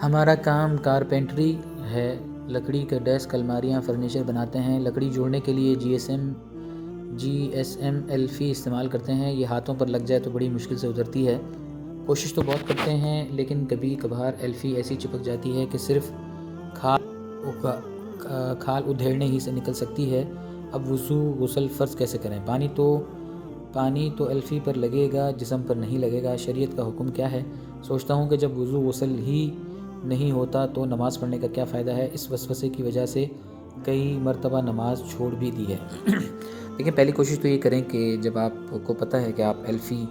ہمارا کام کارپینٹری ہے، لکڑی کا ڈیسک، الماریاں، فرنیچر بناتے ہیں۔ لکڑی جوڑنے کے لیے جی ایس ایم ایلفی استعمال کرتے ہیں۔ یہ ہاتھوں پر لگ جائے تو بڑی مشکل سے اترتی ہے۔ کوشش تو بہت کرتے ہیں لیکن کبھی کبھار ایلفی ایسی چپک جاتی ہے کہ صرف کھال ادھیڑنے ہی سے نکل سکتی ہے۔ اب وضو غسل فرض کیسے کریں؟ پانی تو ایلفی پر لگے گا، جسم پر نہیں لگے گا۔ شریعت کا حکم کیا ہے؟ سوچتا ہوں کہ جب وضو غسل ہی نہیں ہوتا تو نماز پڑھنے کا کیا فائدہ ہے؟ اس وسوسے کی وجہ سے کئی مرتبہ نماز چھوڑ بھی دی ہے۔ لیکن پہلی کوشش تو یہ کریں کہ جب آپ کو پتہ ہے کہ آپ ایلفی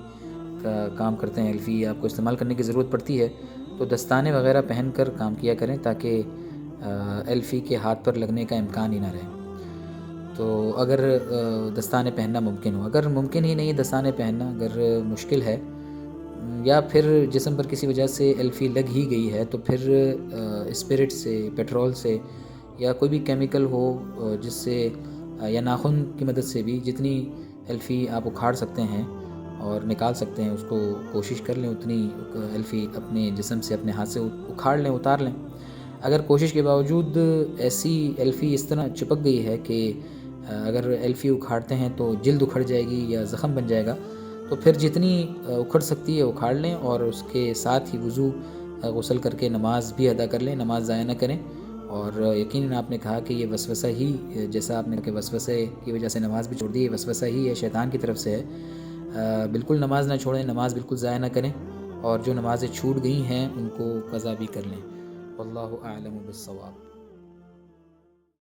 کا کام کرتے ہیں، ایلفی آپ کو استعمال کرنے کی ضرورت پڑتی ہے، تو دستانے وغیرہ پہن کر کام کیا کریں تاکہ ایلفی کے ہاتھ پر لگنے کا امکان ہی نہ رہے۔ تو اگر دستانے پہننا ممکن ہو، اگر ممکن ہی نہیں دستانے پہننا، اگر مشکل ہے یا پھر جسم پر کسی وجہ سے ایلفی لگ ہی گئی ہے، تو پھر اسپرٹ سے، پیٹرول سے یا کوئی بھی کیمیکل ہو جس سے، یا ناخن کی مدد سے بھی جتنی ایلفی آپ اکھاڑ سکتے ہیں اور نکال سکتے ہیں، اس کو کوشش کر لیں، اتنی ایلفی اپنے جسم سے، اپنے ہاتھ سے اکھاڑ لیں، اتار لیں۔ اگر کوشش کے باوجود ایسی ایلفی اس طرح چپک گئی ہے کہ اگر ایلفی اکھاڑتے ہیں تو جلد اکھڑ جائے گی یا زخم بن جائے گا، تو پھر جتنی اکھڑ سکتی ہے اکھاڑ لیں اور اس کے ساتھ ہی وضو غسل کر کے نماز بھی ادا کر لیں، نماز ضائع نہ کریں۔ اور یقیناً آپ نے کہا کہ یہ وسوسہ ہی، جیسا آپ نے کہ وسوسے کی وجہ سے نماز بھی چھوڑ دی، یہ وسوسہ ہی ہے، شیطان کی طرف سے ہے۔ بالکل نماز نہ چھوڑیں، نماز بالکل ضائع نہ کریں، اور جو نمازیں چھوٹ گئی ہیں ان کو قضا بھی کر لیں۔ واللہ اعلم بالصواب۔